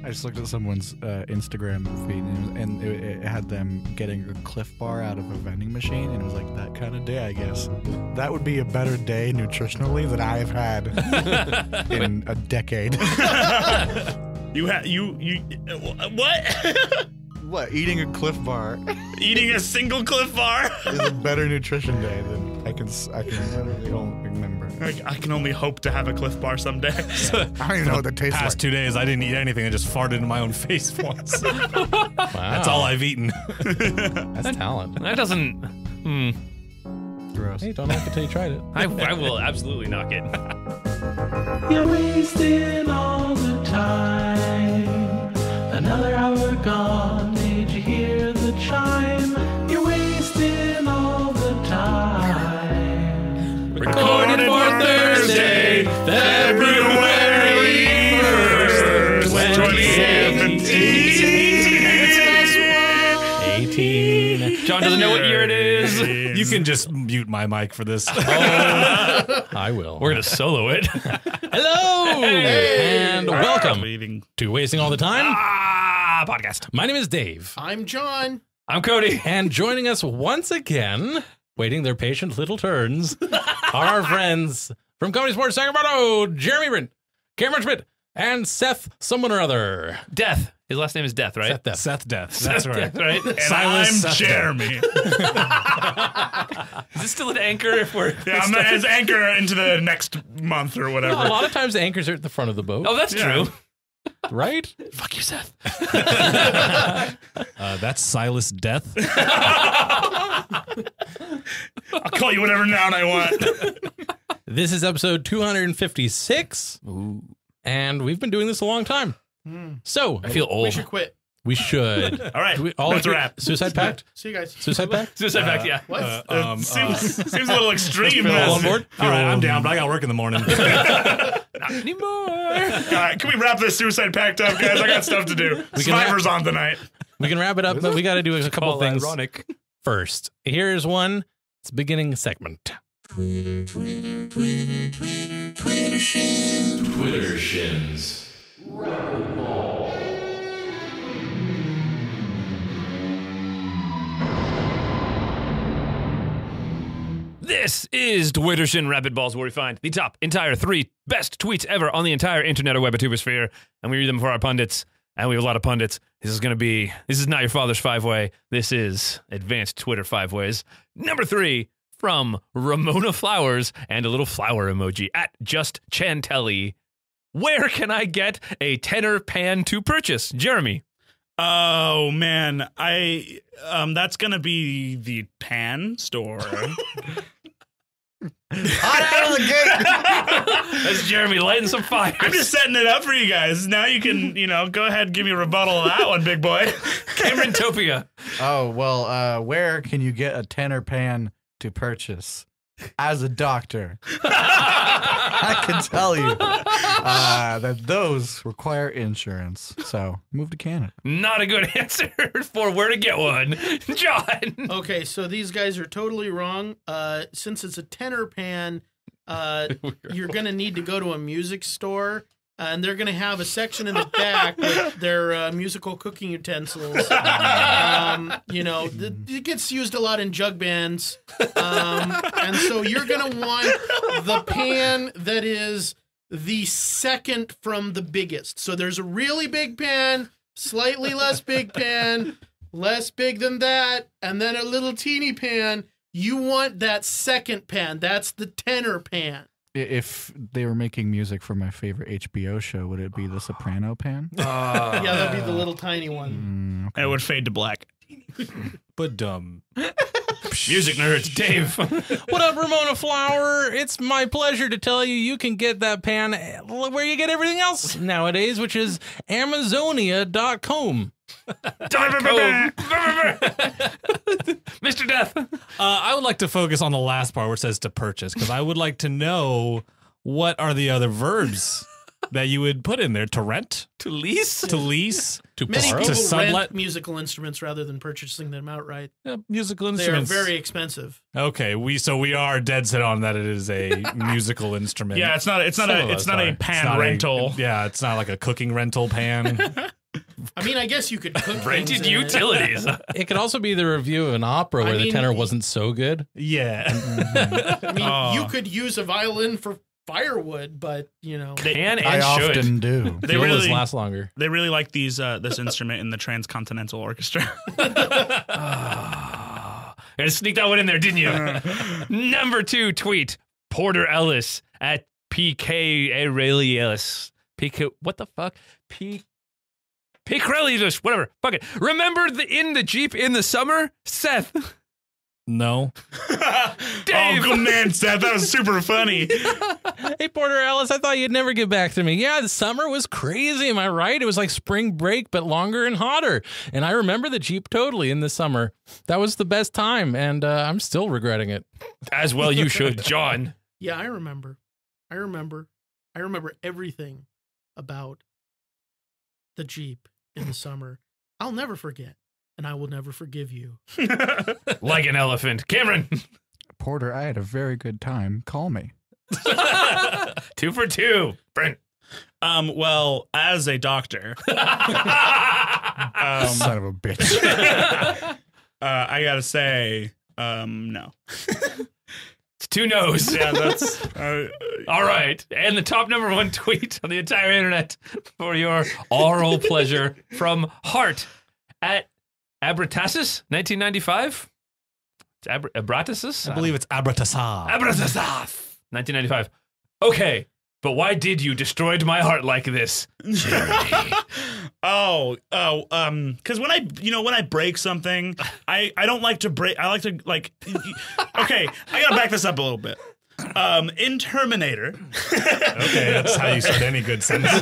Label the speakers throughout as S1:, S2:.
S1: I just looked at someone's Instagram feed, and it had them getting a Cliff Bar out of a vending machine, and it was like that kind of day, I guess. That would be a better day nutritionally than I've had in a decade.
S2: What?
S1: What? Eating a Cliff Bar
S2: Eating a single Cliff Bar
S1: is a better nutrition day than I can literally only remember.
S2: I can only hope to have a Cliff Bar someday.
S1: I don't even know what that tastes like.
S3: Past 2 days, I didn't eat anything. I just farted in my own face once.
S4: Wow.
S3: That's all I've eaten.
S4: That's talent.
S5: That doesn't.
S1: Gross.
S4: Hey, don't like it until you tried it.
S5: I will absolutely knock it.
S6: You're wasting all the time. Another hour gone, did you hear the chime? You're wasting all the time.
S5: Recorded for Thursday, February 1st, 2017.
S4: 18.
S5: John doesn't know what year it is.
S3: You can just mute my mic for this.
S4: I will.
S5: We're going to solo it.
S4: Hello! And welcome
S2: Leaving.
S4: to Wasting All the Time.
S5: Podcast.
S4: My name is Dave.
S7: I'm John.
S5: I'm Cody.
S4: And joining us once again, waiting their patient little turns, are our friends from Comedy Sportz Sacramento, Jeremy Brent, Kameron Schmidt, and Seth someone or other.
S5: Death. His last name is Death, right?
S4: Seth Death.
S3: Seth Death. That's right.
S5: Death, right?
S2: And
S3: Silas
S2: I'm
S3: Seth
S2: Jeremy.
S5: Is this still an anchor if we're...
S2: Yeah, I'm as anchor into the next month or whatever.
S4: A lot of times the anchors are at the front of the boat,
S5: Oh, that's
S2: Yeah.
S5: true.
S4: right?
S5: Fuck you, Seth.
S3: That's Silas Death.
S2: I'll call you whatever noun I want.
S4: This is episode 256, and we've been doing this a long time. So,
S5: I feel old.
S7: We should quit.
S4: we should.
S2: All right,
S4: Do we all
S2: that's a
S4: agree-
S2: wrap.
S4: Suicide Pact?
S7: See you guys.
S4: Suicide Pact?
S5: Suicide Pact, yeah.
S7: What?
S2: Seems a little extreme.
S4: All on board?
S3: All right, I'm down, but I got work in the morning.
S5: Not anymore.
S2: All right, can we wrap this Suicide Pact up, guys? I got stuff to do.
S4: can
S2: Survivor's on tonight.
S4: We can wrap it up, but we got to do a couple things
S5: Ironic.
S4: first. Here's one. It's beginning segment.
S8: Twitter shins.
S5: This is Twittershin Rapidballs, where we find the top entire 3 best tweets ever on the entire internet or webatubersphere, and we read them for our pundits. And we have a lot of pundits. This is not your father's 5-way. This is advanced Twitter 5-ways. Number 3 from Ramona Flowers and a little flower emoji at Just Chantelli. Where can I get a tenor pan to purchase? Jeremy.
S2: Oh man, that's gonna be the pan store.
S1: Hot out of the gate!
S5: That's Jeremy lighting some fires.
S2: I'm just setting it up for you guys. Now you can, go ahead and give me a rebuttal of that one, big boy.
S5: Cameron Topia.
S1: Oh, well, where can you get a tenor pan to purchase? As a doctor, I can tell you that those require insurance. So move to Canada.
S5: Not a good answer for where to get one. John.
S7: Okay, so these guys are totally wrong. Since it's a tenor pan, you're going to need to go to a music store, and they're going to have a section in the back with their musical cooking utensils. It gets used a lot in jug bands. And so you're going to want the pan that is the second from the biggest. So there's a really big pan, slightly less big pan, less big than that, and then a little teeny pan. You want that second pan. That's the tenor pan.
S1: If they were making music for my favorite HBO show, would it be the soprano pan?
S7: Yeah, that'd be the little tiny one.
S2: And it would fade to black.
S3: But dumb.
S5: Music nerds, Dave.
S4: What up, Ramona Flower? It's my pleasure to tell you you can get that pan where you get everything else nowadays, which is Amazonia.com.
S5: Mr. Death.
S3: I would like to focus on the last part where it says to purchase, because I would like to know what are the other verbs that you would put in there to rent,
S5: To lease?
S3: to lease,
S4: To
S7: Many
S4: borrow?
S7: people
S3: To sublet?
S7: rent musical instruments rather than purchasing them outright.
S3: musical
S7: They are
S3: instruments.
S7: very expensive.
S3: Okay, we are dead set on that it is a musical instrument.
S2: Yeah, it's not
S4: Some of
S2: a
S4: us
S2: pan
S3: It's not
S2: rental.
S3: Yeah, it's not like a cooking rental pan.
S7: I mean, I guess you could cook
S5: Rented
S7: things in it.
S5: utilities.
S4: It could also be the review of an opera where the
S7: mean,
S4: tenor wasn't so good.
S3: Yeah.
S7: I mean,
S2: Oh.
S7: you could use a violin for firewood, but you know,
S5: Can and
S1: I
S5: should.
S1: often do.
S2: They
S4: Violas
S2: really
S4: last longer.
S2: They really like this instrument in the Transcontinental Orchestra.
S5: And sneak that one in there, didn't you? Number 2 tweet, Porter Ellis at PK Aurelius. PK, what the fuck? Ellis, whatever. Fuck it. Remember in the Jeep in the summer? Seth.
S3: No.
S5: Dave.
S2: Oh, good man, Seth. That was super funny.
S4: Hey, Porter Ellis, I thought you'd never get back to me. Yeah, the summer was crazy. Am I right? It was like spring break, but longer and hotter. And I remember the Jeep totally in the summer. That was the best time, and I'm still regretting it.
S5: As well you should, John.
S7: yeah, I remember everything about the Jeep in the summer. I'll never forget, and I will never forgive you.
S5: Like an elephant. Cameron.
S1: Porter, I had a very good time. Call me.
S5: 2 for 2. Brent.
S2: Well, as a doctor,
S1: Son of a bitch.
S2: I gotta say, no.
S5: It's 2 no's.
S2: Yeah, that's
S5: All right. And the top number 1 tweet on the entire internet for your oral pleasure from Hart at Abratasis, 1995. It's Abratasis?
S3: I believe it's Abratasar.
S5: Abratasis, 1995. Okay, but why did you destroy my heart like this?
S2: because when I break something, I don't like to break. I like to like. Okay, I gotta back this up a little bit. In Terminator,
S3: Okay, that's how you start any good sentence.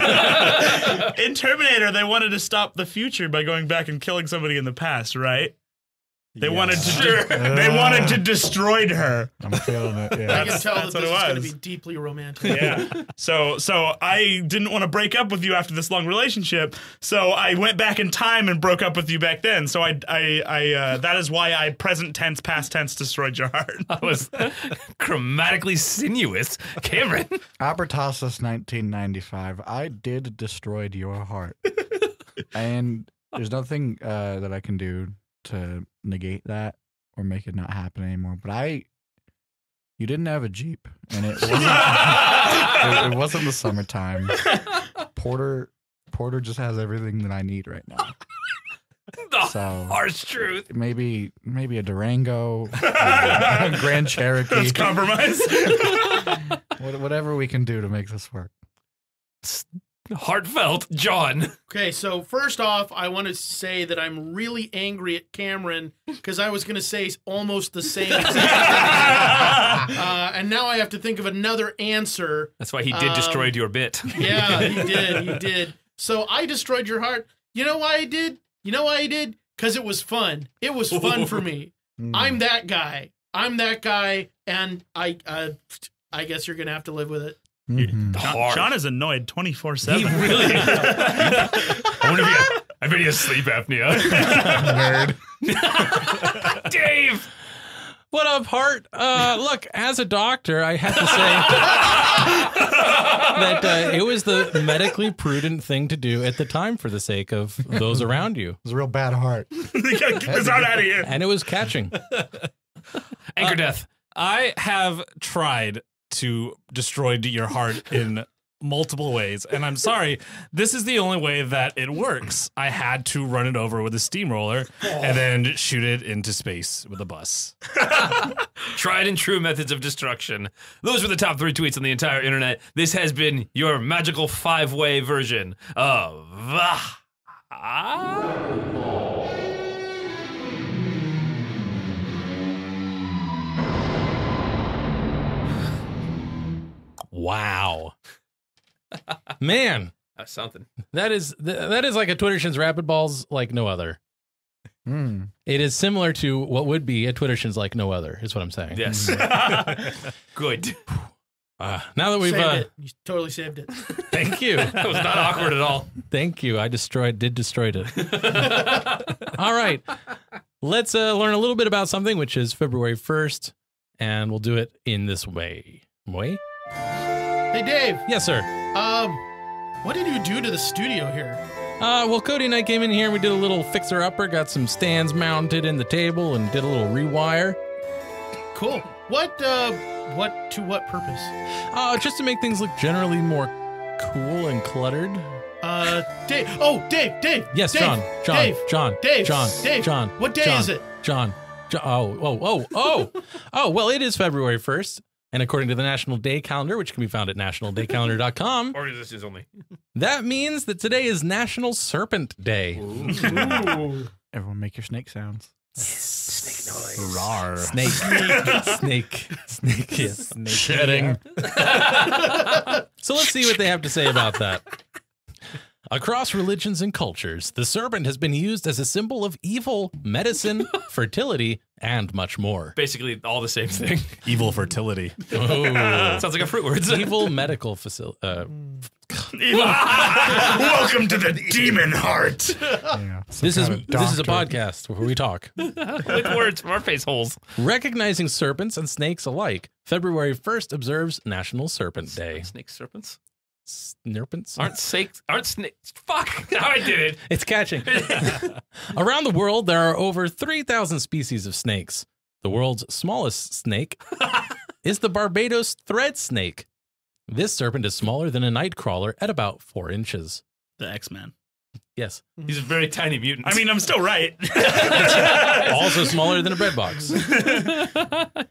S2: in Terminator, they wanted to stop the future by going back and killing somebody in the past, right? They wanted to. They wanted to destroy her.
S1: I'm feeling it.
S7: I
S1: Yeah.
S7: can tell that
S2: that's
S7: this
S2: what
S7: is
S2: it
S7: going to
S2: was.
S7: be deeply romantic.
S2: Yeah. So I didn't want to break up with you after this long relationship. So I went back in time and broke up with you back then. So I that is why I present tense, past tense destroyed your heart.
S5: That was chromatically sinuous. Cameron.
S1: Abertasis 1995. I did destroyed your heart. And there's nothing that I can do to negate that or make it not happen anymore. But you didn't have a Jeep, and it wasn't it wasn't the summertime. Porter just has everything that I need right now.
S5: The
S1: So
S5: harsh truth.
S1: maybe a Durango, Grand Cherokee,
S2: Let's compromise.
S1: whatever we can do to make this work.
S5: Heartfelt, John.
S7: Okay, so first off, I want to say that I'm really angry at Cameron because I was going to say almost the same exact thing. And now I have to think of another answer.
S5: That's why he did destroy your bit.
S7: Yeah, he did. So I destroyed your heart. You know why I did? Because it was fun. It was fun for me. I'm that guy, and I guess you're going to have to live with it.
S1: Mhm.
S2: John is annoyed 24/7.
S5: He really. I bet he has sleep apnea.
S1: Nerd.
S5: Dave.
S4: What up, Hart? Look, as a doctor, I have to say that it was the medically prudent thing to do at the time for the sake of those around you.
S1: It was a real bad heart.
S2: Get this out of here.
S4: And it was catching.
S5: Anchor death.
S3: I have tried to destroy your heart in multiple ways, and I'm sorry, this is the only way that it works. I had to run it over with a steamroller and then shoot it into space with a bus.
S5: Tried and true methods of destruction. Those were the top 3 tweets on the entire internet. This has been your magical 5-way version of
S4: Wow. Man,
S5: That's something.
S4: that is like a Twittershins Rapidballs like no other.
S1: Mm.
S4: It is similar to what would be a Twittershins like no other, is what I'm saying.
S5: Yes. Good.
S4: Now that we've
S7: Saved it. You totally saved it.
S4: thank you.
S5: That was not awkward at all.
S4: Thank you. I destroyed it. All right. Let's learn a little bit about something, which is February 1st, and we'll do it in this way.
S7: Hey, Dave.
S4: Yes, sir.
S7: What did you do to the studio here?
S4: Well, Cody and I came in here and we did a little fixer-upper, got some stands mounted in the table, and did a little rewire.
S7: Cool. To what purpose?
S4: Just to make things look generally more cool and cluttered.
S7: Dave. Oh, Dave.
S4: Yes,
S7: Dave,
S4: John.
S7: Dave.
S4: John.
S7: What day is it?
S4: John. Oh, well, it is February 1st. And according to the National Day Calendar, which can be found at nationaldaycalendar.com,
S5: Organizations only.
S4: that means that today is National Serpent Day.
S1: Everyone make your snake sounds.
S3: Snake noise. Rawr.
S4: Snake. Yes. Shedding. So let's see what they have to say about that. Across religions and cultures, the serpent has been used as a symbol of evil, medicine, fertility, and much more.
S5: Basically all the same thing.
S3: Evil fertility.
S4: Oh.
S5: Sounds like a fruit word.
S4: Evil medical facility.
S2: Welcome to the demon heart.
S1: Yeah,
S4: This is a podcast where we talk.
S5: With words from our face holes.
S4: Recognizing serpents and snakes alike, February 1st observes National Serpent Day.
S5: Snake serpents?
S4: Snurpents?
S5: Aren't snakes? Fuck! Now I did it.
S4: It's catching. Around the world, there are over 3,000 species of snakes. The world's smallest snake is the Barbados thread snake. This serpent is smaller than a nightcrawler at about 4 inches.
S2: The X-Men.
S4: Yes.
S5: He's a very tiny mutant.
S2: I mean, I'm still right.
S4: Also smaller than a bread box.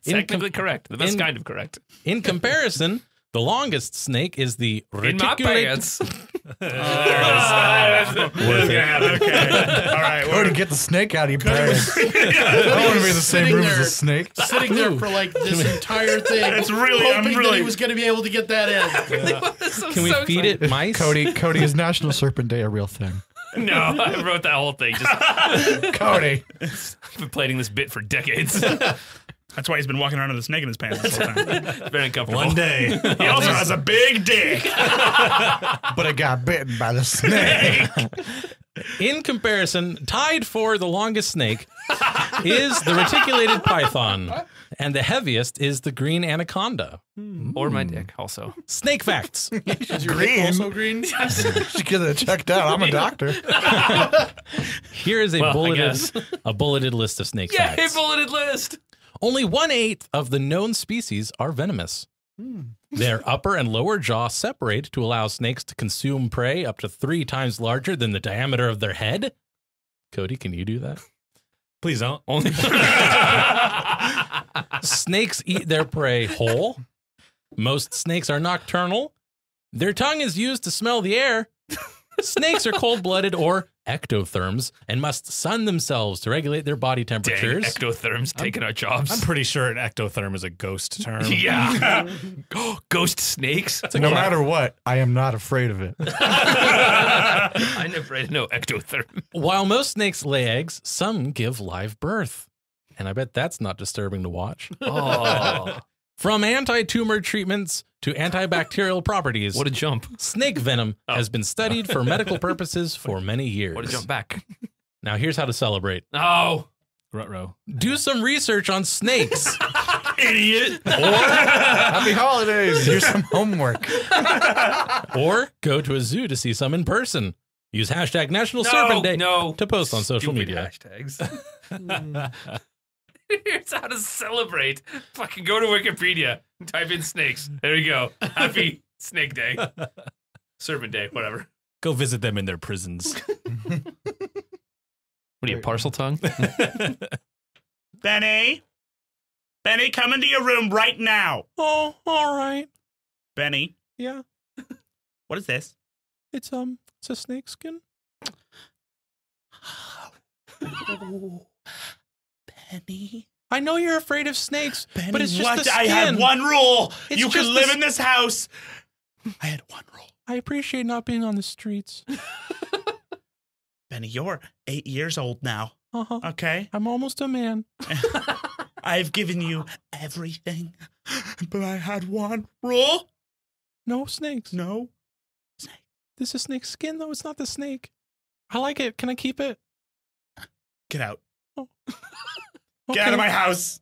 S5: Technically correct. The best kind of correct.
S4: In comparison, the longest snake is the
S5: In my pants.
S2: Okay. All right.
S1: Cody, get the snake out of your pants. I don't want to be in the same room as a snake.
S7: Sitting there for like this entire thing.
S2: It's really-
S7: hoping
S2: I'm really-
S7: that he was going to be able to get that in.
S4: Can we feed it mice?
S1: Cody, is National Serpent Day a real thing?
S5: No, I wrote that whole thing. Just
S1: Cody.
S5: been planning this bit for decades.
S2: That's why he's been walking around with a snake in his pants this whole time.
S5: It's very uncomfortable.
S3: One day.
S2: He also has a big dick.
S1: But I got bitten by the snake.
S4: In comparison, tied for the longest snake is the reticulated python, and the heaviest is the green anaconda.
S5: Or my dick, also.
S4: Snake facts.
S1: Green.
S7: Also green.
S1: Should get it checked out. I'm a doctor.
S4: Here is a
S5: Well, I
S4: bulleted list of snake
S5: Yay,
S4: facts.
S5: bulleted list.
S4: Only 1/8 of the known species are venomous. Their upper and lower jaw separate to allow snakes to consume prey up to 3 times larger than the diameter of their head. Cody, can you do that?
S3: Please don't.
S5: Only.
S4: Snakes eat their prey whole. Most snakes are nocturnal. Their tongue is used to smell the air. Snakes are cold-blooded or ectotherms and must sun themselves to regulate their body
S5: Dang,
S4: temperatures.
S5: ectotherms taking our jobs.
S3: I'm pretty sure an ectotherm is a ghost term.
S5: Yeah. Ghost snakes.
S1: No matter what, I am not afraid of it.
S5: I never read no ectotherm.
S4: While most snakes lay eggs, some give live birth. And I bet that's not disturbing to watch.
S5: Oh,
S4: From anti-tumor treatments to antibacterial properties,
S5: what a jump.
S4: snake venom has been studied for medical purposes for many years.
S5: What a jump back.
S4: Now here's how to celebrate.
S5: Oh,
S3: Ruh-roh.
S4: Do some research on snakes.
S5: idiot.
S1: Happy holidays. Here's some homework.
S4: Or go to a zoo to see some in person. Use hashtag National Serpent Day to post on social
S5: Stupid
S4: media.
S5: hashtags. Here's how to celebrate. Fucking go to Wikipedia. Type in snakes. There you go. Happy Snake Day. Serpent Day, whatever.
S3: Go visit them in their prisons.
S5: What are you, parcel tongue?
S2: Benny, come into your room right now.
S4: Oh, all right.
S2: Benny,
S4: Yeah,
S2: what is this?
S4: it's a snake skin.
S2: Benny,
S4: I know you're afraid of snakes, but it's just
S2: what?
S4: the
S2: I
S4: skin.
S2: had one rule.
S4: It's
S2: You can
S4: just
S2: live
S4: the
S2: in this house. I had one rule.
S4: I appreciate not being on the streets.
S2: Benny, you're 8 years old now.
S4: Uh-huh.
S2: Okay.
S4: I'm almost a man.
S2: I've given you everything, but I had one rule.
S4: No snakes.
S2: No.
S4: This is snake skin, though. It's not the snake. I like it. Can I keep it?
S2: Get out.
S4: Oh.
S2: Get out of my house.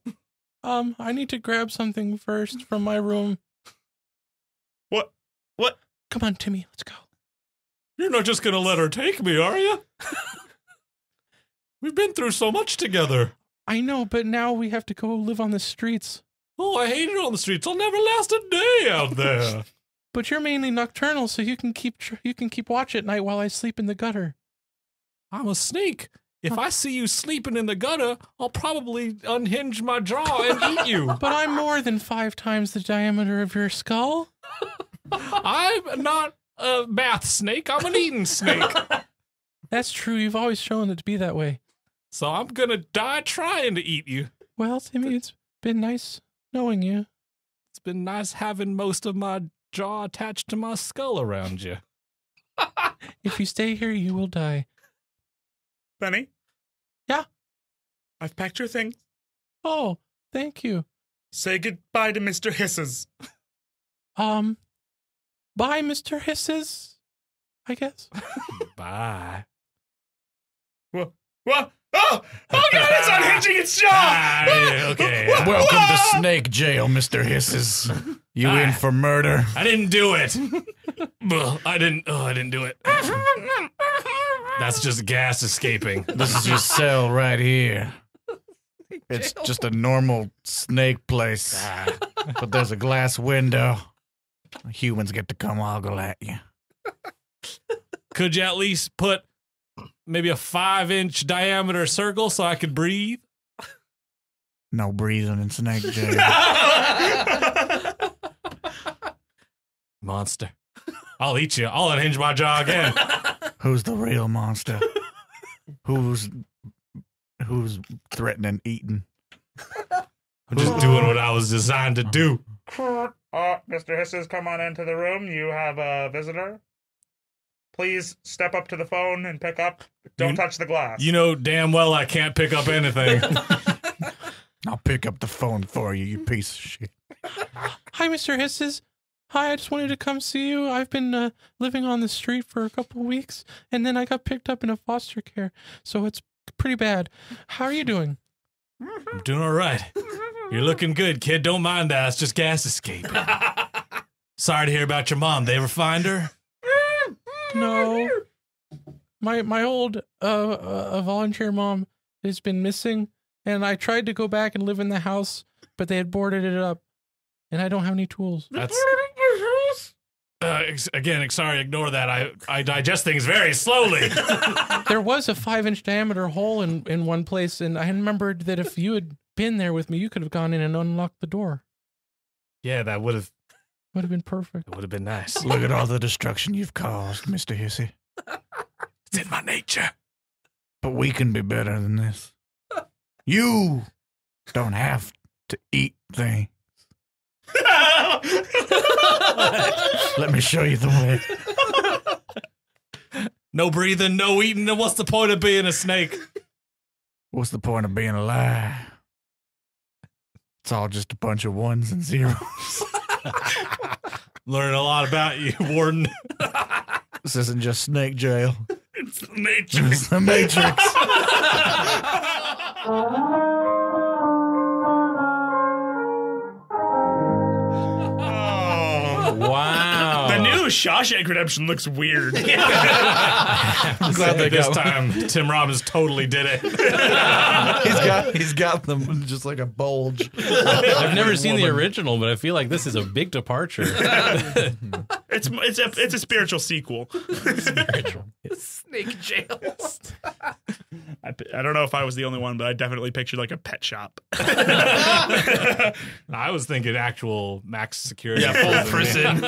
S4: I need to grab something first from my room.
S2: What?
S4: Come on, Timmy. Let's go.
S3: You're not just gonna let her take me, are you? We've been through so much together.
S4: I know, but now we have to go live on the streets.
S3: Oh, I hate it on the streets. I'll never last a day out there.
S4: But you're mainly nocturnal, so you can keep watch at night while I sleep in the gutter.
S3: I'm a snake. If I see you sleeping in the gutter, I'll probably unhinge my jaw and eat you.
S4: But I'm more than 5 times the diameter of your skull.
S3: I'm not a bath snake. I'm an eating snake.
S4: That's true. You've always shown it to be that way.
S3: So I'm gonna die trying to eat you.
S4: Well, Timmy, it's been nice knowing you.
S3: It's been nice having most of my jaw attached to my skull around you.
S4: If you stay here, you will die.
S2: Benny?
S4: Yeah?
S2: I've packed your things.
S4: Oh, thank you.
S2: Say goodbye to Mr. Hisses.
S4: Bye, Mr. Hisses, I guess.
S3: Bye.
S2: What? Oh God, it's unhinging its jaw!
S3: Okay.
S1: Welcome to Snake Jail, Mr. Hisses. You in for murder?
S3: I didn't do it. I didn't do it. That's just gas escaping.
S1: This is your cell right here. It's just a normal snake place. But there's a glass window. Humans get to come ogle at you.
S3: Could you at least put maybe a 5-inch diameter circle so I could breathe?
S1: No breathing in Snake Jail.
S3: Monster. I'll eat you. I'll unhinge my jaw again.
S1: Who's the real monster? Who's threatening eating?
S3: I'm just doing what I was designed to do.
S2: Mr. Hisses, come on into the room. You have a visitor. Please step up to the phone and pick up. Don't touch the glass.
S3: You know damn well I can't pick up anything.
S1: I'll pick up the phone for you, you piece of shit.
S4: Hi, Mr. Hisses. Hi, I just wanted to come see you. I've been living on the street for a couple of weeks, and then I got picked up in a foster care, so it's pretty bad. How are you doing?
S3: I'm doing all right. You're looking good, kid. Don't mind that. It's just gas escaping. Sorry to hear about your mom. They ever find her?
S4: No. My old volunteer mom has been missing, and I tried to go back and live in the house, but they had boarded it up, and I don't have any tools.
S3: That's again, sorry, ignore that. I digest things very slowly.
S4: There was a 5-inch diameter hole in one place, and I remembered that if you had been there with me, you could have gone in and unlocked the door.
S3: Yeah, that would have
S4: been perfect.
S3: been nice.
S1: Look at all the destruction you've caused, Mr. Hissy.
S3: It's in my nature.
S1: But we can be better than this. You don't have to eat things. Let me show you the way.
S3: No breathing, no eating. Then what's the point of being a snake?
S1: What's the point of being alive? It's all just a bunch of ones and zeros.
S3: Learning a lot about you, Warden.
S1: This isn't just Snake Jail.
S2: It's the Matrix.
S1: It's the Matrix.
S4: Wow.
S2: The new Shawshank Redemption looks weird.
S3: I'm glad that this time Tim Robbins totally did it.
S1: He's got them just like a bulge.
S4: I've never seen the original, but I feel like this is a big departure.
S2: It's a spiritual sequel.
S5: Snake jail.
S2: I don't know if I was the only one, but I definitely pictured like a pet shop.
S3: I was thinking actual max security.
S2: Yeah, full prison.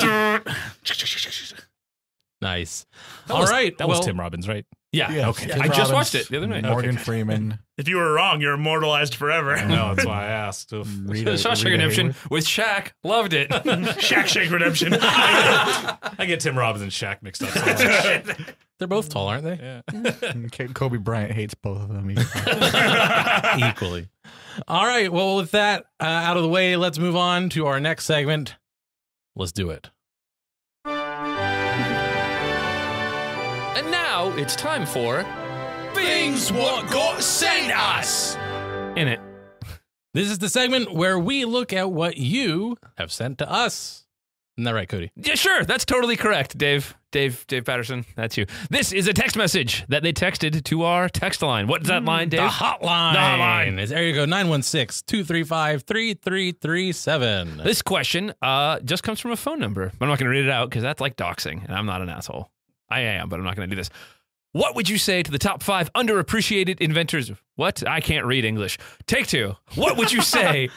S4: Nice.
S3: All right. That was Tim Robbins, right?
S5: Yeah.
S1: Yes,
S5: Okay.
S1: Tim
S5: I just
S1: Robbins,
S5: watched it the other night.
S1: Morgan Freeman.
S2: If you were wrong, you're immortalized forever.
S3: No, that's why I asked.
S5: Shawshank Redemption with Shaq. Loved it.
S2: Shaq Redemption.
S3: I get Tim Robbins and Shaq mixed up so much.
S4: They're both tall, aren't they?
S3: Yeah.
S1: Kobe Bryant hates both of them.
S4: Equally. All right. Well, with that out of the way, let's move on to our next segment. Let's do it.
S5: And now it's time for Fings What Got Sent Us. In it.
S4: This is the segment where we look at what you have sent to us. Isn't that right, Cody?
S5: Yeah, sure. That's totally correct, Dave Patterson. That's you. This is a text message that they texted to our text line. What is that line, Dave?
S4: The hotline.
S5: The hotline.
S4: Is there you go, 916-235-3337.
S5: This question just comes from a phone number. I'm not going to read it out because that's like doxing, and I'm not an asshole. I am, but I'm not going to do this. What would you say to the top 5 underappreciated inventors? What? I can't read English. Take 2. What would you say?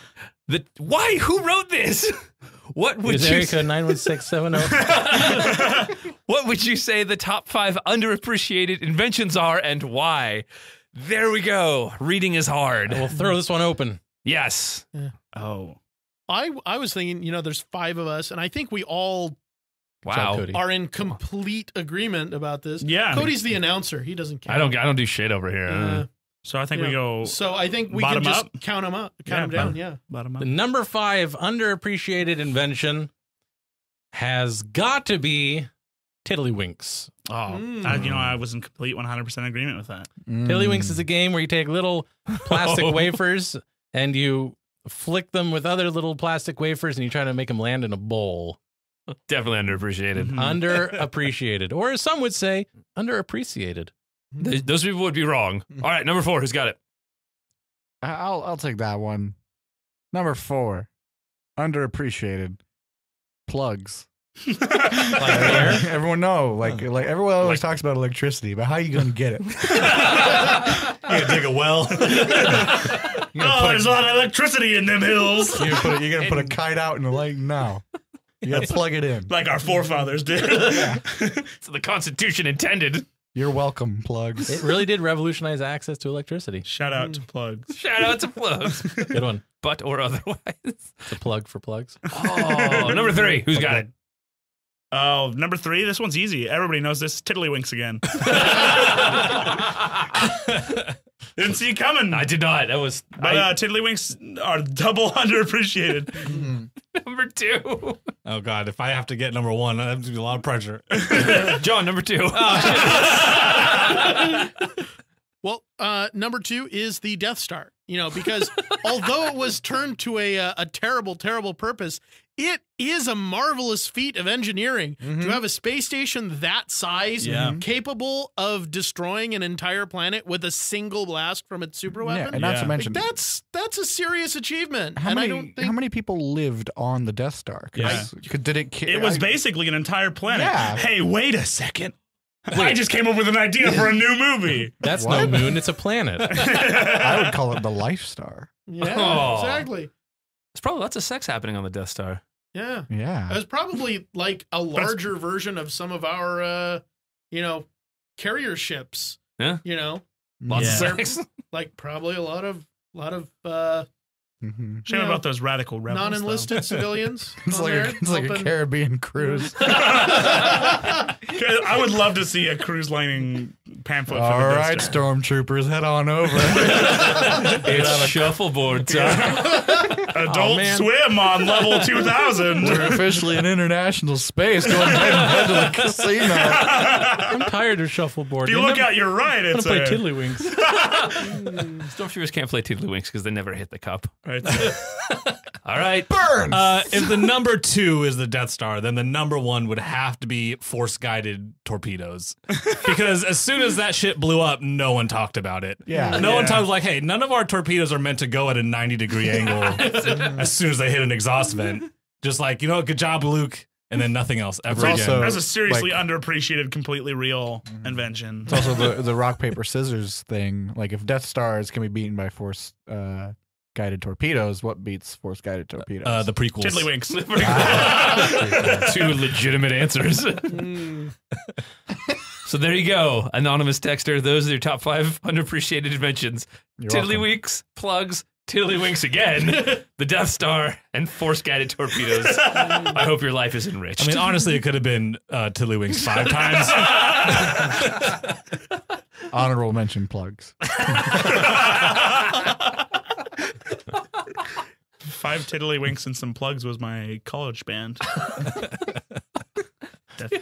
S5: Why? Who wrote this? What would
S4: is
S5: you
S4: Erica 91670?
S5: What would you say the top 5 underappreciated inventions are and why? There we go. Reading is hard.
S4: We'll throw this one open.
S5: Yes.
S2: Oh.
S7: I was thinking, there's 5 of us, and I think we all
S5: Wow.
S4: Cody.
S7: are in complete agreement about this.
S2: Yeah.
S7: Cody's the announcer. He doesn't count.
S5: I don't do shit over here.
S2: So I think we go
S7: So I think we
S2: Bottom
S7: can just
S2: up?
S7: count them up,
S2: Yeah,
S7: count them down.
S2: bottom.
S7: Yeah.
S2: bottom up.
S4: The number 5 underappreciated invention has got to be Tiddlywinks.
S2: Oh,
S7: Mm.
S2: I was in complete 100% agreement with that.
S4: Tiddlywinks is a game where you take little plastic wafers and you flick them with other little plastic wafers and you try to make them land in a bowl.
S5: Definitely underappreciated.
S2: Mhm.
S4: Underappreciated. Or as some would say, underappreciated.
S5: Those people would be wrong. All right, number 4. Who's got it?
S1: I'll take that one. Number 4, underappreciated plugs. Everyone know, like everyone always talks about electricity, but how you gonna get it?
S3: You gotta dig a well.
S2: There's a lot of electricity in them hills.
S1: You're gonna put a kite out in the lake? No, you gotta plug it in.
S2: Like our forefathers did.
S5: So the Constitution intended.
S1: You're welcome, plugs.
S4: It really did revolutionize access to electricity.
S2: Shout out to plugs.
S5: Shout out to plugs.
S4: Good one.
S5: But or otherwise.
S4: It's a plug for plugs.
S5: Oh, number 3. Who's got it?
S2: Oh, number 3. This one's easy. Everybody knows this. Tiddlywinks again. Didn't see it coming.
S5: I did not. That was
S2: But Tiddlywinks are double underappreciated.
S5: number 2.
S3: Oh, God. If I have to get number 1, that's going to be a lot of pressure.
S5: John, number 2.
S7: Well, number 2 is the Death Star. Because although it was turned to a terrible, terrible purpose, it is a marvelous feat of engineering to have a space station that size capable of destroying an entire planet with a single blast from its superweapon.
S1: Yeah, and not to mention
S7: That's a serious achievement.
S1: how
S7: and
S1: many
S7: I don't think
S1: how many people lived on the Death Star? Did it?
S2: It was basically an entire planet.
S1: Yeah.
S2: Hey, wait a second. I just came up with an idea for a new movie.
S4: That's no moon, it's a planet.
S1: I would call it the Life Star.
S7: Yeah,
S5: Oh.
S7: exactly.
S5: There's probably lots of sex happening on the Death Star.
S7: Yeah.
S1: Yeah.
S7: It was probably like a larger version of some of our, carrier ships.
S5: Yeah.
S3: Lots
S2: Yeah.
S3: of sex.
S7: Like probably a lot of
S1: Mhm.
S2: Shame about those radical rebels.
S7: non-enlisted civilians.
S1: It's
S7: on
S1: like
S7: there
S1: it's like a
S7: helping.
S1: Caribbean cruise.
S2: I would love to see a cruise lining pamphlet for
S1: All
S2: the
S1: right,
S2: Death Star.
S1: stormtroopers, head on over.
S5: It's shuffleboard time.
S2: Adult
S4: man.
S2: Swim on level 2000.
S1: We're officially in international space. Go ahead and head to the casino.
S4: I'm tired of shuffleboard.
S2: If you look out your right,
S4: I'm
S2: it's
S4: gonna play
S2: a...
S4: Tiddlywinks.
S5: Stormtroopers can't play Tiddlywinks because they never hit the cup.
S2: Right there.
S5: All right.
S1: Burn.
S3: If the number 2 is the Death Star, then the number 1 would have to be force-guided torpedoes. Because as soon as that shit blew up, no one talked about it.
S1: Yeah.
S3: No one talked like, hey, none of our torpedoes are meant to go at a 90-degree angle as soon as they hit an exhaust vent. Just like, good job, Luke, and then nothing else ever
S1: It's
S3: again.
S1: also-
S2: That's a seriously
S1: Like-
S2: underappreciated, completely real invention.
S1: It's also the rock paper scissors thing. Like if Death Stars can be beaten by force guided torpedoes, what beats force guided torpedoes?
S3: The prequels.
S2: Tiddlywinks.
S5: Two legitimate answers. So there you go, anonymous texter. Those are your top 5 underappreciated inventions.
S1: You're welcome.
S5: Tiddlywinks, plugs, Tiddlywinks again, the Death Star, and force-guided torpedoes. I hope your life is enriched.
S3: I mean, honestly, it could have been Tiddlywinks 5 times.
S1: Honorable mention plugs.
S2: 5 Tiddlywinks and some plugs was my college band.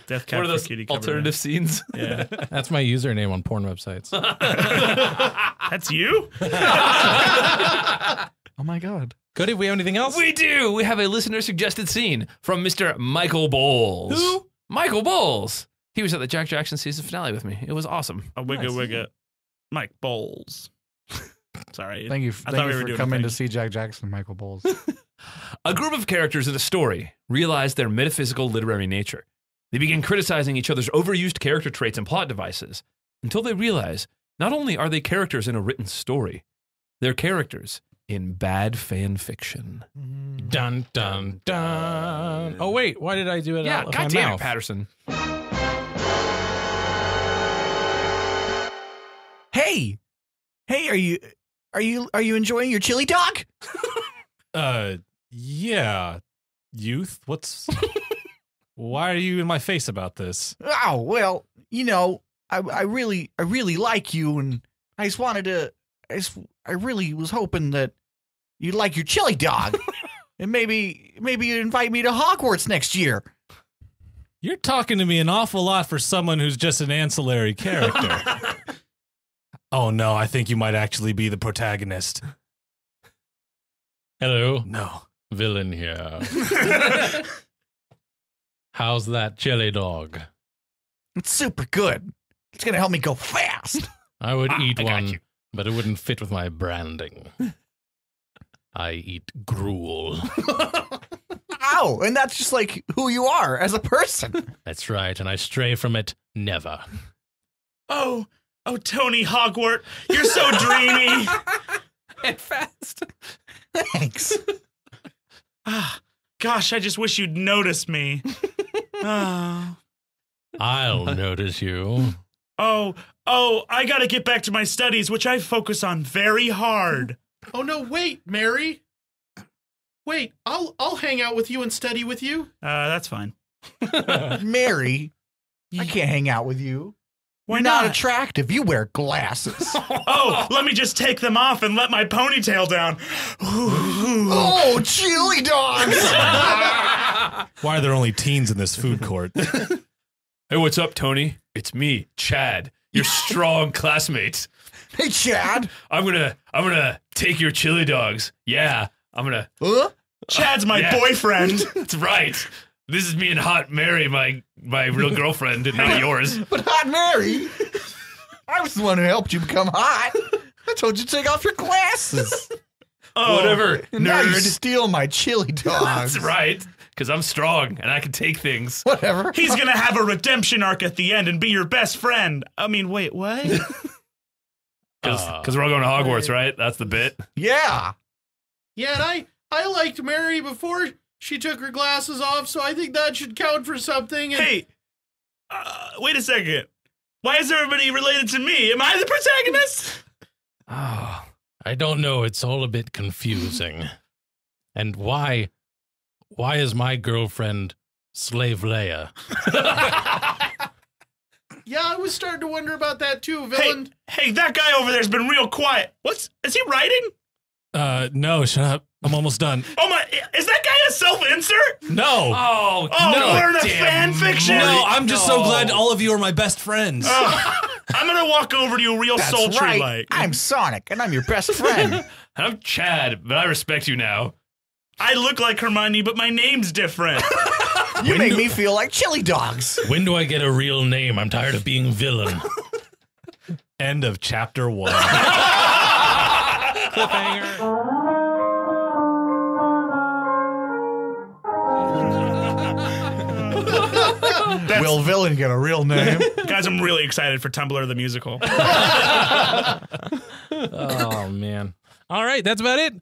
S2: Death Cab
S5: What are
S2: for
S5: those
S2: Cutie cover
S5: alternative
S2: band.
S5: scenes?
S2: Yeah.
S4: That's my username on porn websites.
S2: That's you?
S1: Oh my god.
S4: Cody, we have anything else?
S5: We do. We have a listener suggested scene from Mr. Michael Bowles.
S2: Who?
S5: Michael Bowles. He was at the Jack Jackson season finale with me. It was awesome.
S2: A wigga wigga. Mike Bowles. Sorry.
S1: Thank you,
S2: I
S1: thank
S2: thought
S1: you
S2: we were
S1: for
S2: doing
S1: coming
S2: a
S1: to
S2: thing.
S1: see Jack Jackson, Michael Bowles.
S5: A group of characters in a story realize their metaphysical literary nature. They begin criticizing each other's overused character traits and plot devices until they realize not only are they characters in a written story, they're characters in bad fan fiction.
S4: Dun, dun, dun. Oh, wait. Why did I do it
S5: Yeah,
S4: out of my
S5: goddamn it,
S4: mouth?
S5: Patterson.
S9: Hey, are you enjoying your chili dog?
S3: Yeah. Youth, why are you in my face about this?
S9: Oh well, I really like you, and I just wanted to. I really was hoping that you'd like your chili dog, and maybe you'd invite me to Hogwarts next year.
S3: You're talking to me an awful lot for someone who's just an ancillary character. Oh no, I think you might actually be the protagonist.
S4: Hello,
S3: No.
S4: villain here. How's that chili dog?
S9: It's super good. It's gonna help me go fast.
S4: I would eat
S5: I got
S4: one,
S5: you.
S4: but it wouldn't fit with my branding. I eat gruel.
S9: Ow! And that's just like who you are as a person.
S4: That's right, and I stray from it never.
S2: Oh, Tony Hogwart, you're so dreamy.
S5: And fast.
S9: Thanks.
S2: Gosh, I just wish you'd notice me. Oh,
S4: I'll notice you.
S2: I gotta get back to my studies, which I focus on very hard.
S7: Oh no, wait, Mary. Wait, I'll hang out with you and study with you.
S2: That's fine.
S9: Mary, I can't hang out with you.
S2: Why
S9: You're
S2: not?
S9: not attractive. You wear glasses.
S2: Oh, let me just take them off and let my ponytail down.
S9: Oh, chili dogs!
S3: Why are there only teens in this food court?
S5: Hey, what's up, Tony? It's me, Chad, your strong classmate.
S9: Hey, Chad.
S5: I'm gonna take your chili dogs. Yeah, I'm gonna.
S9: Huh?
S2: Chad's my
S5: Yeah.
S2: boyfriend.
S5: That's right. This is me and Hot Mary, my real girlfriend, and not yours.
S9: But Hot Mary, I was the one who helped you become hot. I told you to take off your glasses.
S2: Oh,
S5: Whatever,
S9: And now you
S5: nerd.
S9: steal my chili dogs.
S5: That's right, because I'm strong and I can take things.
S9: Whatever.
S2: He's gonna have a redemption arc at the end and be your best friend. I mean, wait, what?
S5: Because we're all going to Hogwarts, right? That's the bit.
S9: Yeah.
S7: Yeah, and I liked Mary before she took her glasses off, so I think that should count for something. And
S2: Hey, wait a second. Why is everybody related to me? Am I the protagonist?
S5: Oh,
S4: I don't know. It's all a bit confusing. And why is my girlfriend Slave Leia?
S7: yeah, I was starting to wonder about that too, villain.
S2: Hey, that guy over there's been real quiet. Is he writing?
S3: No, shut up. I'm almost done.
S2: Oh my, is that guy a self-insert?
S3: No.
S5: oh,
S2: Oh, we're in a
S5: damn
S2: fan fiction.
S3: No, I'm just so
S5: No.
S3: glad all of you are my best friends.
S2: I'm gonna walk over to you real
S9: That's
S2: sultry
S9: right.
S2: like.
S9: I'm Sonic, and I'm your best friend.
S5: I'm Chad, but I respect you now.
S2: I look like Hermione, but my name's different.
S9: You make me feel like chili dogs.
S4: When do I get a real name? I'm tired of being villain.
S3: End of chapter 1.
S1: Will villain get a real name?
S2: Guys, I'm really excited for Tumblr the musical.
S4: Oh, man. All right, that's about it.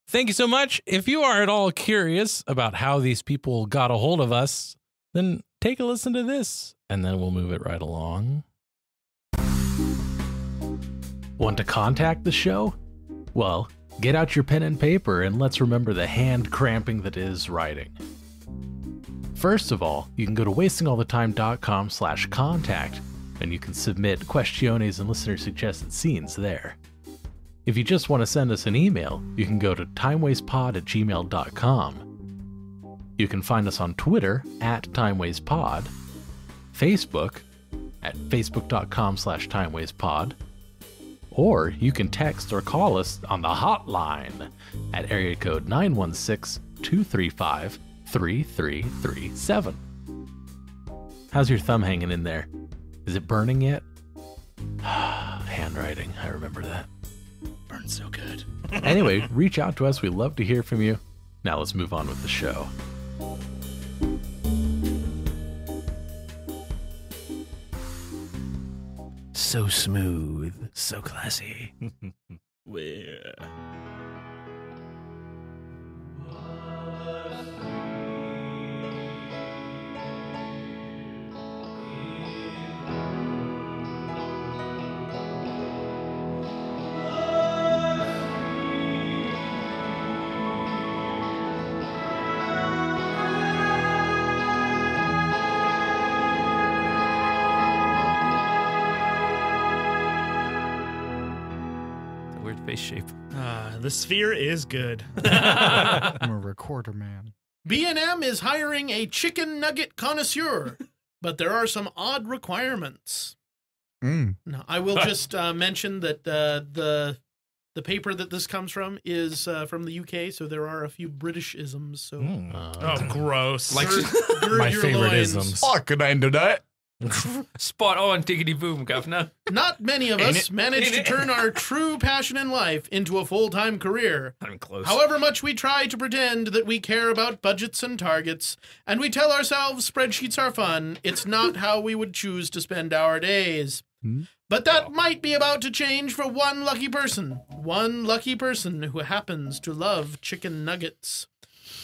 S4: Thank you so much. If you are at all curious about how these people got a hold of us, then take a listen to this, and then we'll move it right along. Want to contact the show? Well, get out your pen and paper and let's remember the hand cramping that is writing. First of all, you can go to wastingallthetime.com/contact and you can submit questionnaires and listener-suggested scenes there. If you just want to send us an email, you can go to timewastepod@gmail.com. You can find us on Twitter @timewastepod, Facebook at facebook.com/timewastepod, or you can text or call us on the hotline at area code 916-235-3337. How's your thumb hanging in there? Is it burning yet? Handwriting, I remember that.
S2: Burns so good.
S4: Anyway, reach out to us. We'd love to hear from you. Now let's move on with the show.
S5: So smooth, so classy.
S2: Where?
S5: Weird face shape.
S2: The sphere is good.
S1: I'm a recorder man.
S7: B&M is hiring a chicken nugget connoisseur, but there are some odd requirements. Now, I will just mention that the paper that this comes from is from the UK, so there are a few British-isms. So
S2: Oh, gross.
S5: Like
S7: gird
S4: My
S7: your
S4: favorite
S7: loins.
S4: isms.
S1: I could end that.
S5: spot on, diggity boom, governor.
S7: Not many of us manage to turn our true passion in life into a full-time career.
S5: Not even close.
S7: However much we try to pretend that we care about budgets and targets, and we tell ourselves spreadsheets are fun, it's not how we would choose to spend our days. But that might be about to change for one lucky person who happens to love chicken nuggets.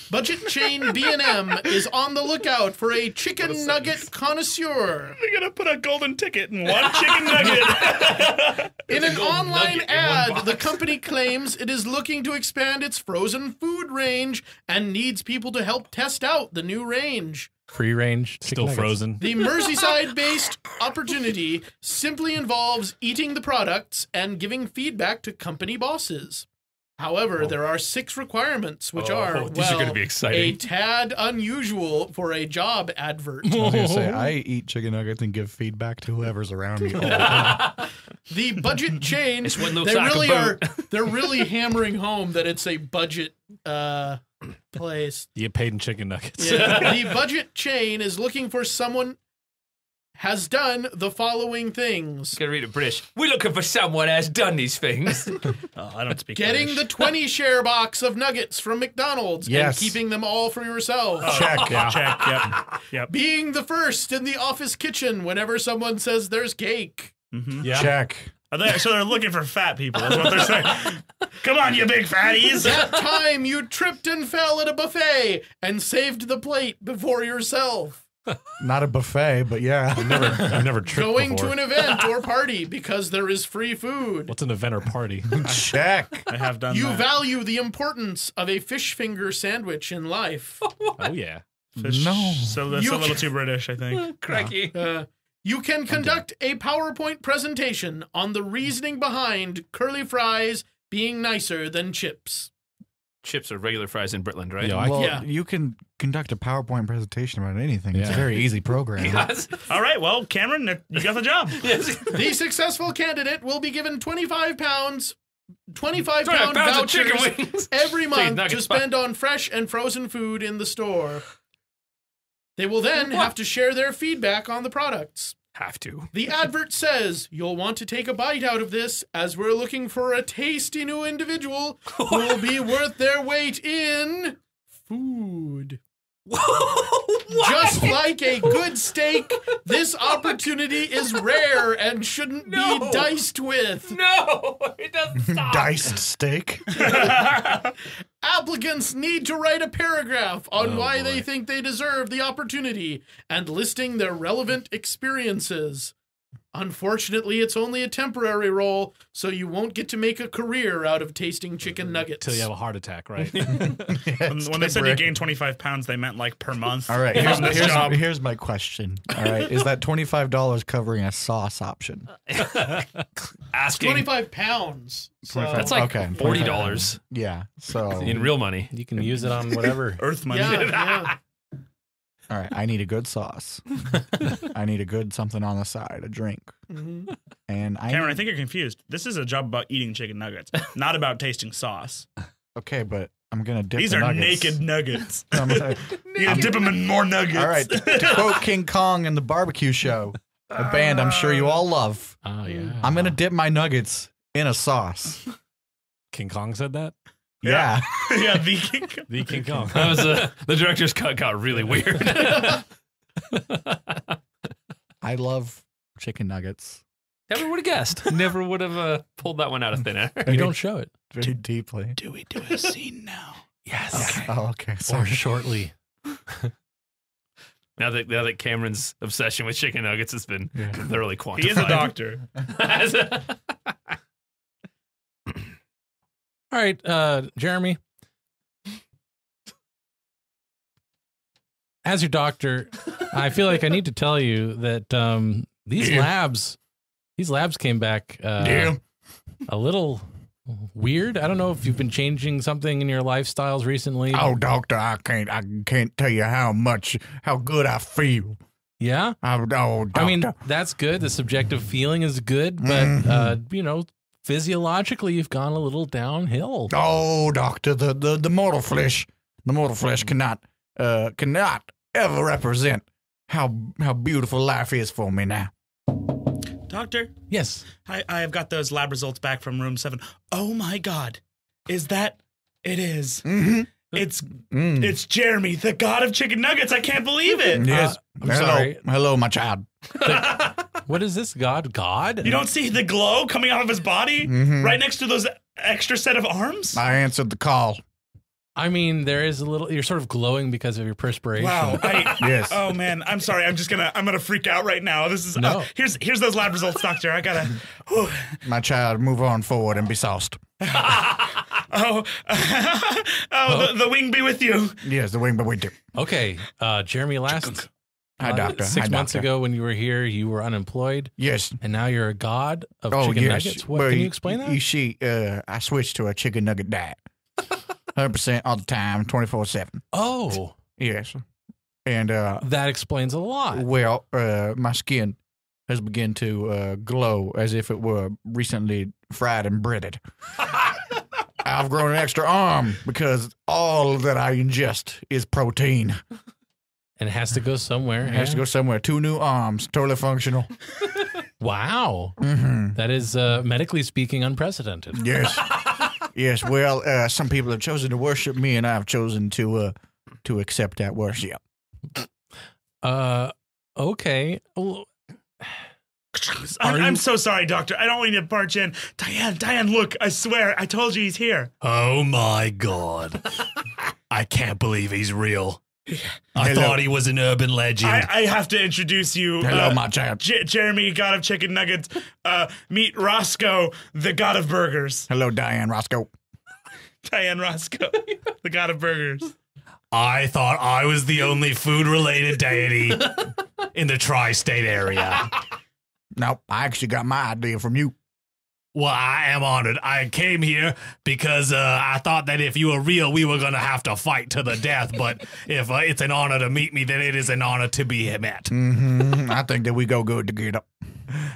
S7: Budget chain B&M is on the lookout for a chicken nugget connoisseur.
S2: They're gonna put a golden ticket in one chicken nugget.
S7: In an online
S5: nugget in one
S7: ad,
S5: box.
S7: the company claims it is looking to expand its frozen food range and needs people to help test out the new range.
S4: Free range,
S3: Still frozen.
S7: The Merseyside-based opportunity simply involves eating the products and giving feedback to company bosses. However, there are 6 requirements, which are,
S5: these are gonna be exciting.
S7: a tad unusual for a job advert.
S1: I was gonna say, I eat chicken nuggets and give feedback to whoever's around me all the time.
S7: The budget chain,
S5: This one looks
S7: they
S5: like a
S7: really
S5: boat.
S7: they're really hammering home that it's a budget place.
S3: You get paid in chicken nuggets.
S7: Yeah. The budget chain is looking for someone has done the following things.
S5: Gotta read it British. We're looking for someone who has done these things.
S2: Oh, I don't speak
S7: Getting
S2: British.
S7: the 20 share box of nuggets from McDonald's
S1: Yes.
S7: and keeping them all for yourself.
S1: Check.
S2: Check. Yep.
S7: Being the first in the office kitchen whenever someone says there's cake.
S3: Yeah.
S1: Check.
S2: So they're looking for fat people. That's what they're saying. Come on, you big fatties.
S7: That time you tripped and fell at a buffet and saved the plate before yourself.
S1: Not a buffet, but yeah.
S3: I've never tripped
S7: Going
S3: before.
S7: to an event or party because there is free food.
S3: What's an event or party?
S1: Check.
S2: I have done
S7: You
S2: that.
S7: value the importance of a fish finger sandwich in life.
S3: Oh yeah.
S2: Fish.
S1: No.
S2: So that's
S7: You
S2: a little too British, I think.
S5: Cracky.
S7: You can conduct a PowerPoint presentation on the reasoning behind curly fries being nicer than chips.
S5: Chips are regular fries in Britland, right?
S3: Yo, I
S1: Well,
S7: Yeah.
S1: you can conduct a PowerPoint presentation about anything. It's a
S3: Yeah.
S1: very easy program.
S5: Yes.
S2: All right, well, Cameron, you got the job.
S7: The successful candidate will be given 25 pound
S5: 25 pounds of chicken
S7: vouchers
S5: wings.
S7: every month
S5: nuggets,
S7: to spend on fresh and frozen food in the store. They will then have to share their feedback on the products.
S5: Have to.
S7: The advert says you'll want to take a bite out of this as we're looking for a tasty new individual who will be worth their weight in food. Just like a good steak, this opportunity is rare and shouldn't
S5: No.
S7: be diced with.
S5: No, it doesn't stop.
S1: Diced steak.
S7: Applicants need to write a paragraph on why they think they deserve the opportunity and listing their relevant experiences. Unfortunately, it's only a temporary role, so you won't get to make a career out of tasting chicken nuggets.
S3: Till you have a heart attack, right?
S2: When they said you gained 25 pounds, they meant like per month.
S1: All right,
S2: On this job.
S1: here's my question. All right, is that $25 covering a sauce option?
S5: Asking.
S7: 25 pounds. So
S1: 25.
S5: That's like
S1: Okay,
S5: $40
S1: Yeah. So
S5: in real money.
S4: You can use it on whatever.
S2: Earth money.
S7: yeah.
S1: all right, I need a good sauce. I need a good something on the side, a drink,
S7: Mhm.
S1: and
S2: Cameron, I think you're confused. This is a job about eating chicken nuggets, not about tasting sauce.
S1: Okay, but I'm gonna dip.
S2: These
S1: the
S2: are
S1: nuggets.
S2: naked nuggets.
S1: I'm gonna-
S2: You gotta dip them in more nuggets.
S1: all right. To quote King Kong in the Barbecue Show, a band I'm sure you all love.
S4: Oh, yeah.
S1: I'm gonna dip my nuggets in a sauce.
S3: King Kong said that?
S1: Yeah.
S2: Yeah, the King.
S3: The King Kong.
S5: That was the director's cut got really weird.
S1: I love chicken nuggets
S5: Never would have guessed. Never would have pulled that one out of thin air.
S4: You don't show it.
S1: very deeply.
S2: Do we do a scene now?
S4: Yes.
S1: Oh, okay.
S4: Or
S1: Sorry.
S4: shortly.
S5: Now that Cameron's obsession with chicken nuggets has been thoroughly quantified.
S2: He is a doctor.
S4: All right, Jeremy. As your doctor, I feel like I need to tell you that these labs came back a little weird. I don't know if you've been changing something in your lifestyles recently.
S1: Oh, doctor, I can't tell you how good I feel.
S4: Yeah?
S1: Oh, doctor.
S4: I mean, that's good. The subjective feeling is good, but physiologically you've gone a little downhill.
S1: oh, doctor, the mortal flesh cannot ever represent how beautiful life is for me now.
S2: Doctor,
S4: Yes.
S2: I have got those lab results back from room 7. Oh my God. Is that it is?
S1: Mm-hmm.
S2: It's Jeremy, the god of chicken nuggets. I can't believe it.
S1: Yes.
S4: I'm sorry.
S1: Hello, my child.
S4: What is this? God?
S2: You don't see the glow coming out of his body right next to those extra set of arms?
S1: I answered the call.
S4: I mean, there is a little. You're sort of glowing because of your perspiration.
S2: Wow.
S1: Yes.
S2: Oh man, I'm sorry. I'm gonna freak out right now. This is
S4: No.
S2: here's those lab results, doctor. I gotta. Whew.
S1: My child, move on forward and be sauced.
S2: The wing be with you.
S1: Yes, the wing, but we do.
S4: Okay, Jeremy. Last
S1: Hi, doctor.
S4: 6
S1: Hi,
S4: months
S1: doctor.
S4: ago, when you were here, you were unemployed,
S1: Yes.
S4: and now you're a god of
S1: Oh,
S4: chicken
S1: yes.
S4: nuggets. What,
S1: Well,
S4: can you explain that?
S1: You see, I switched to a chicken nugget diet. 100% all the time, 24/7.
S4: Oh,
S1: Yes. And,
S4: that explains a lot.
S1: well, my skin has begun to glow as if it were recently fried and breaded. I've grown an extra arm because all that I ingest is protein.
S4: And it has to go somewhere.
S1: It has to go somewhere. 2 new arms, totally functional.
S4: Wow.
S1: Mm-hmm.
S4: That is, medically speaking, unprecedented.
S1: Yes. Yes. Well, some people have chosen to worship me, and I've chosen to accept that worship.
S4: Okay. Well,
S2: I'm so sorry, doctor. I don't mean to barge in. Diane, look. I swear. I told you he's here.
S3: Oh my God. I can't believe he's real. I
S1: Hello.
S3: thought he was an urban legend.
S2: I have to introduce you.
S1: Hello, my child.
S2: Jeremy, god of chicken nuggets. Meet Roscoe, the god of burgers.
S1: Hello, Diane Roscoe.
S2: Diane Roscoe, the god of burgers.
S3: I thought I was the only food-related deity in the tri-state area.
S1: No, I actually got my idea from you.
S3: Well, I am honored. I came here because I thought that if you were real, we were going to have to fight to the death. But if it's an honor to meet me, then it is an honor to be met.
S1: Mm-hmm. I think that we go good together.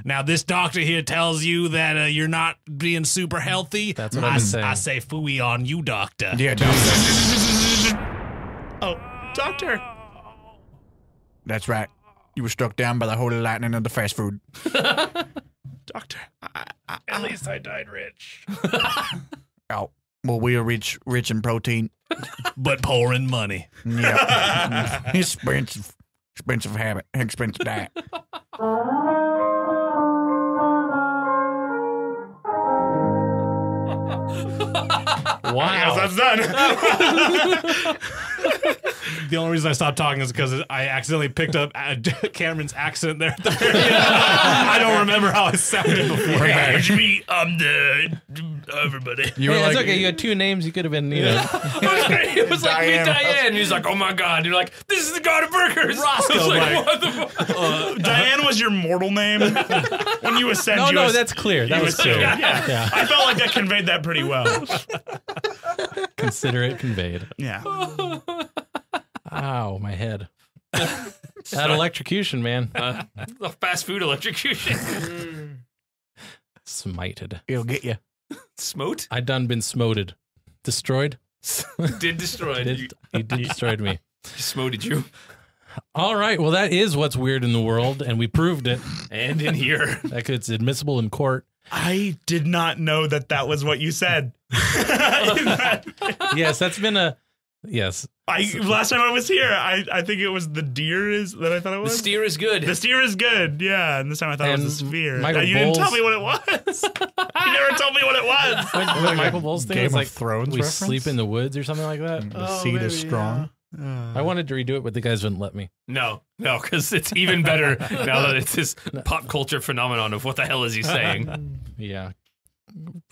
S3: Now, this doctor here tells you that you're not being super healthy.
S4: That's what I've been saying.
S3: I say phooey on you, doctor.
S1: Yeah, doctor.
S2: Oh, doctor.
S1: That's right. You were struck down by the holy lightning of the fast food.
S2: Doctor.
S3: At least I died rich.
S1: Oh, well, we are rich in protein.
S3: But poor in money.
S1: Yeah. Expensive habit. Expensive diet.
S4: Wow.
S2: That's done.
S3: The only reason I stopped talking is because I accidentally picked up Cameron's accent there at the very end. I don't remember how I sounded before that.
S2: It's me. I'm the everybody.
S1: You were
S4: Hey,
S1: like,
S4: it's okay. You had two names. You could have been, you know.
S5: It was like
S1: Diane.
S5: me, Diane. He's like, oh my God. You're like, this is the God of burgers.
S3: Roscoe,
S5: I was like,
S3: like-
S5: what the fuck?
S2: Diane was your mortal name when you ascend.
S4: No,
S2: you
S4: no,
S2: as-
S4: that's clear. That
S2: you
S4: was
S2: ascend-
S4: clear.
S2: Yeah. I felt like that conveyed that pretty well.
S4: Consider it conveyed.
S2: Yeah.
S4: Ow, my head. That electrocution, man.
S5: The fast food electrocution.
S4: Smited.
S1: it'll get you.
S5: Smote?
S4: I done been smoted. Destroyed?
S5: Did destroy you.
S4: He did destroyed me.
S5: Smoted you.
S4: All right. Well, that is what's weird in the world, and we proved it.
S5: And in here.
S4: That it's admissible in court.
S2: I did not know that was what you said.
S4: Yes, that's been a yes.
S2: Last time I was here, I think it was the deer that I thought it
S5: The
S2: was.
S5: steer is good.
S2: The steer is good, yeah. And this time I thought it was the
S4: And
S2: sphere.
S4: Michael
S2: You didn't tell
S4: Bowles-
S2: me what it was. You never told me what it was.
S4: What Michael Bowles thing
S1: Game
S4: is
S1: of
S4: like
S1: Thrones
S4: we
S1: reference?
S4: sleep in the woods or something like that.
S1: The seed is strong.
S4: I wanted to redo it, but the guys wouldn't let me.
S5: No, because it's even better now that it's this pop culture phenomenon of what the hell is he saying?
S4: Yeah.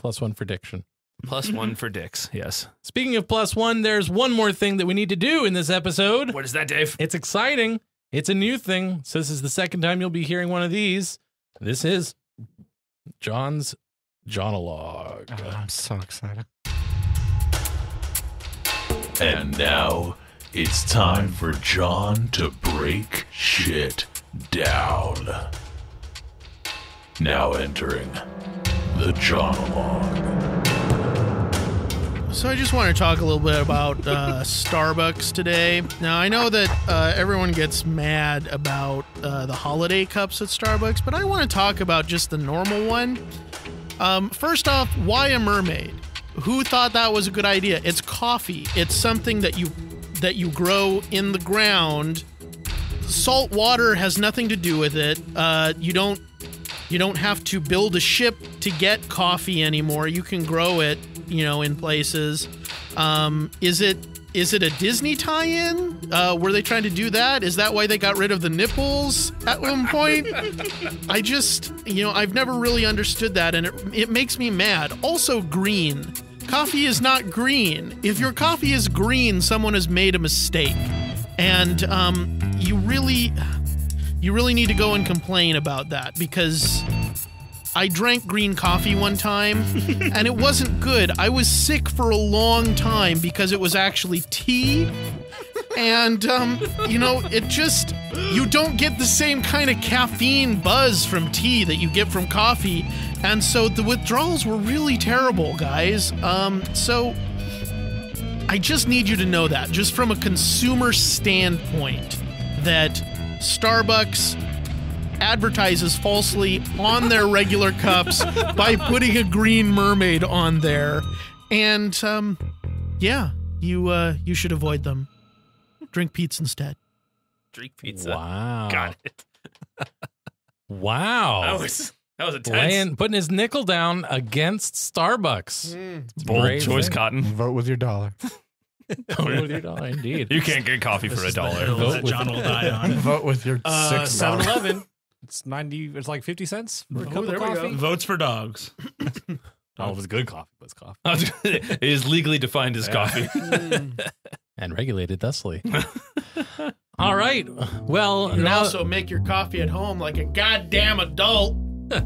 S4: +1 for diction.
S5: +1 for dicks, yes.
S4: Speaking of +1, there's one more thing that we need to do in this episode.
S5: What is that, Dave?
S4: It's exciting. It's a new thing. So this is the second time you'll be hearing one of these. This is John's Jonologue.
S1: Oh, I'm so excited.
S8: And now it's time for John to break shit down. Now entering the Jonologue.
S7: So I just want to talk a little bit about Starbucks today. Now, I know that everyone gets mad about the holiday cups at Starbucks, but I want to talk about just the normal one. First off, why a mermaid? Who thought that was a good idea? It's coffee. It's something that you grow in the ground. Salt water has nothing to do with it. You don't have to build a ship to get coffee anymore. You can grow it, in places. Is it a Disney tie-in? Were they trying to do that? Is that why they got rid of the nipples at one point? I just, I've never really understood that, and it makes me mad. Also, green. Coffee is not green. If your coffee is green, someone has made a mistake. And you really need to go and complain about that, because I drank green coffee one time and it wasn't good. I was sick for a long time because it was actually tea. And, it just, you don't get the same kind of caffeine buzz from tea that you get from coffee. And so the withdrawals were really terrible, guys. So I just need you to know that, just from a consumer standpoint, that Starbucks advertises falsely on their regular cups by putting a green mermaid on there. And, you should avoid them. Drink Pete's instead.
S5: Drink pizza.
S4: Wow.
S5: Got it.
S4: Wow.
S5: That was intense.
S4: Putting his nickel down against Starbucks.
S5: Bold
S4: brave
S5: choice,
S4: thing.
S5: Cotton.
S1: Vote with your dollar.
S4: Vote with your dollar, indeed.
S5: You can't get coffee for $1.
S4: Vote
S2: that
S4: with-
S2: John will die on.
S1: Vote with your $6.
S3: 7-Eleven. It's 90. It's like 50 cents for a cup of coffee.
S2: Votes for dogs.
S3: Oh, it was good coffee. But it's coffee.
S5: It is legally defined as coffee.
S4: And regulated thusly. All right. Well,
S7: You
S4: now
S7: also make your coffee at home like a goddamn adult.
S4: I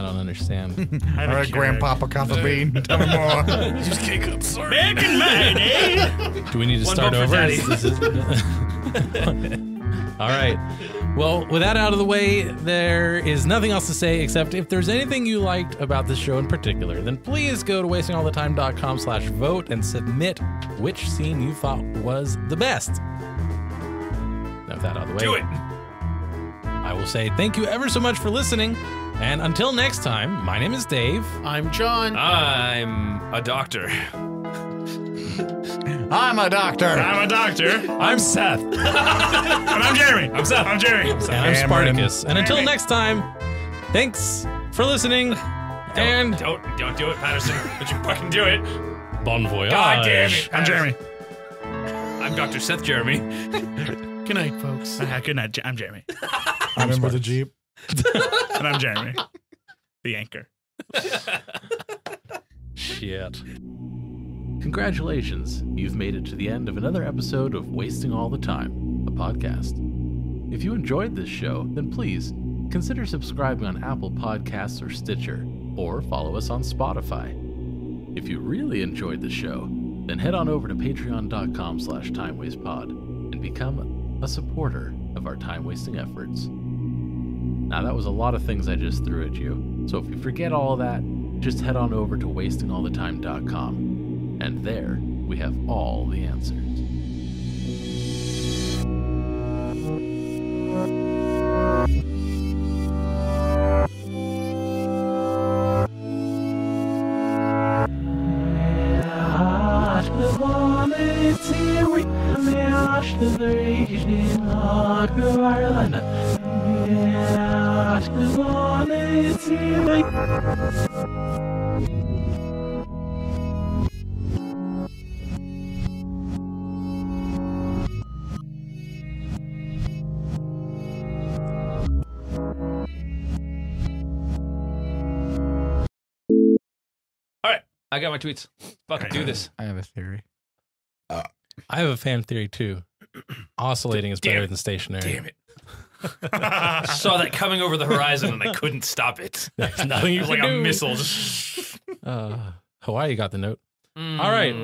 S4: don't understand.
S1: All right, Grandpapa Coffee Bean. Tell me more.
S5: Just kick up, sorry.
S2: Back in mine, eh?
S4: Do we need to
S5: One
S4: start
S5: vote for
S4: over?
S5: Daddy.
S4: All right. Well, with that out of the way, there is nothing else to say except if there's anything you liked about this show in particular, then please go to wastingallthetime.com/vote and submit which scene you thought was the best. Now, with that out of the way,
S5: Do it.
S4: I will say thank you ever so much for listening. And until next time, my name is Dave.
S7: I'm John.
S5: I'm a doctor.
S1: I'm a doctor.
S2: I'm a doctor.
S3: I'm Seth.
S2: And I'm Jeremy.
S5: I'm Seth.
S2: I'm Jeremy.
S4: And I'm
S1: Cameron.
S4: Spartacus. And until next time, thanks for listening. And
S5: Don't do it, Patterson. Don't you fucking do it.
S3: Bon voyage.
S5: God damn it.
S2: I'm Jeremy.
S5: I'm Dr. Seth Jeremy.
S7: Good night, folks.
S2: Good night. I'm Jeremy.
S1: I remember the Jeep.
S2: And I'm Jeremy, the anchor.
S4: Shit.
S10: Congratulations, you've made it to the end of another episode of Wasting All the Time, a podcast. If you enjoyed this show, then please consider subscribing on Apple Podcasts or Stitcher, or follow us on Spotify. If you really enjoyed the show, then head on over to patreon.com/timewastepod and become a supporter of our time-wasting efforts. Now, that was a lot of things I just threw at you, so if you forget all of that, just head on over to wastingallthetime.com, and there we have all the answers.
S5: All right, I got my tweets. Fucking do this.
S1: I have a theory.
S4: I have a fan theory too. Oscillating is better than stationary.
S5: Damn it. Saw that coming over the horizon and I couldn't stop it.
S4: There's nothing you
S5: It was
S4: can
S5: like
S4: do.
S5: a missile. Just...
S4: Hawaii got the note. All right.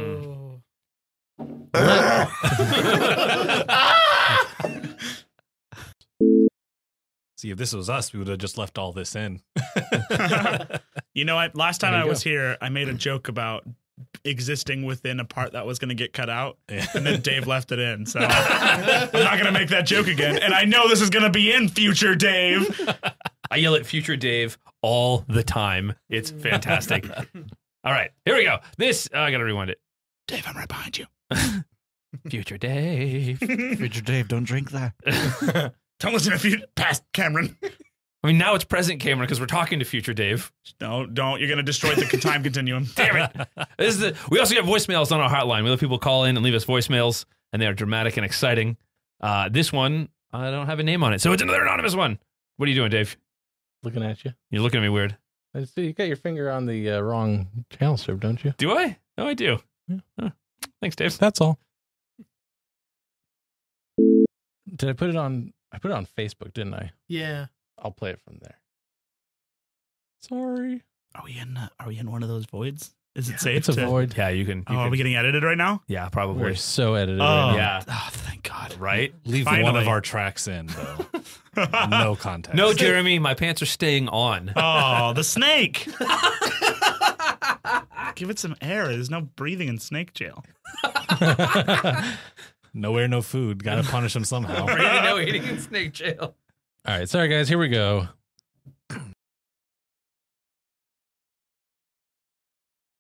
S3: See, if this was us, we would have just left all this in.
S2: You know what? Last time
S4: There you
S2: I was
S4: go.
S2: here, I made a joke about existing within a part that was going to get cut out,
S3: Yeah.
S2: and then Dave left it in. So I'm not going to make that joke again. And I know this is going to be in future Dave.
S5: I yell at future Dave all the time. It's fantastic. All right, here we go. This, I got to rewind it.
S2: Dave, I'm right behind you.
S5: Future Dave.
S1: Future Dave, don't drink that.
S2: Don't listen to past Cameron.
S5: I mean, now it's present Kameron because we're talking to future Dave.
S2: No, don't. You're going to destroy the time continuum.
S5: Damn it. We also get voicemails on our hotline. We let people call in and leave us voicemails, and they are dramatic and exciting. This one, I don't have a name on it, so it's another anonymous one. What are you doing, Dave?
S4: Looking at you.
S5: You're looking at me weird.
S4: I see you got your finger on the wrong channel strip, don't you?
S5: Do I? No, I do.
S4: Yeah.
S5: Oh, thanks, Dave.
S4: That's all. Did I put it on? I put it on Facebook, didn't I?
S7: Yeah.
S4: I'll play it from there. Sorry.
S2: Are we in one of those voids? Is it safe?
S4: It's a void.
S5: Yeah, you can.
S2: Are we getting edited right now?
S5: Yeah, probably.
S4: We're so edited
S2: Oh,
S4: right now.
S5: Yeah.
S2: Oh, thank God.
S5: Right?
S3: Leave one
S2: Finally.
S3: of our tracks in, though. No context.
S5: No, Jeremy, my pants are staying on.
S2: Oh, the snake. Give it some air. There's no breathing in snake jail.
S3: No air, no food. Got to punish him somehow.
S5: No eating in snake jail.
S4: All right, sorry guys, here we go.